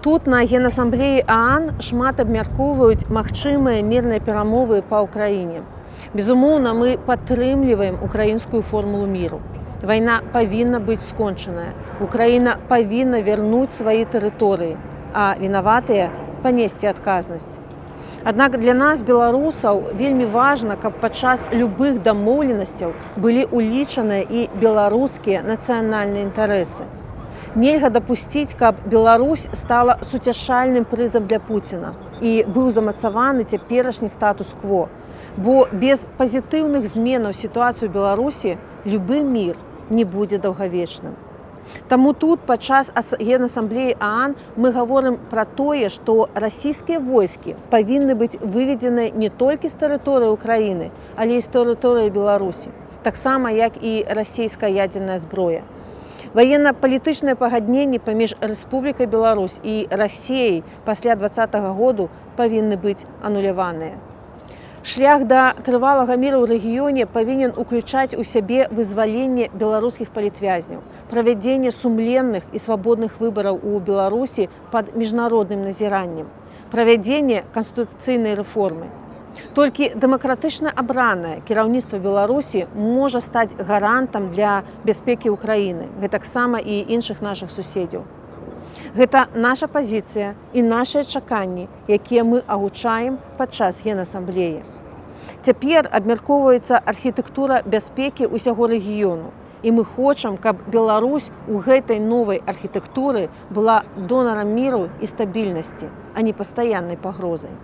Тут на Генасамблеі ААН шмат абмяркоўваюць магчымыя мірныя перамовы па ўкраіне. Безумоўна, мы падтрымліваем украінскую формулу міру. Вайна павінна быць скончаная. Украіна павінна вярнуць свае тэрыторыі, а вінаватыя панесці адказнасць. Аднак для нас, беларусаў, вельмі важна, каб падчас любых дамоўленасцяў былі ўлічаныя і беларускія нацыянальныя інтарэсы. Нельга дапусціць, каб Беларусь стала суцяшальным прызам для Пуціна і быў замацаваны цяперашні статус-кво. Бо без пазітыўных зменаў сітуацыі ў Беларусі любы мір не будзе даўгавечным. Таму тут падчас Генасамблеі ААН мы гаворым пра тое, што расійскія войскі павінны быць выведзены не толькі з тэрыторыі Украіны, але і з тэрыторыі Беларусі, таксама як і расійская ядзерная зброя. Ваенна-палітычныя пагадненні паміж Рэспублікай Беларусь і Расіяй пасля 2020 году павінны быць ануляваныя. Шлях да трывалага міру ў рэгіёне павінен уключаць у сябе вызваленне беларускіх палітвязняў, правядзенне сумленных і свабодных выбараў у Беларусі пад міжнародным назіраннем, правядзенне канстытуцыйнай рэформы. Толькі дэмакратычна абранае кіраўніцтва Беларусі можа стаць гарантам для бяспекі ўкраіны, гэтаксама і іншых нашых суседзяў. Гэта наша пазіцыя і нашыя чаканні, якія мы агучаем падчас Генасамблеі. Цяпер абмяркоўваецца архітэктура бяспекі ўсяго рэгіёну, і мы хочам, каб Беларусь у гэтай новай архітэктуры была донарам міру і стабільнасці, а не пастаяннай пагрозай.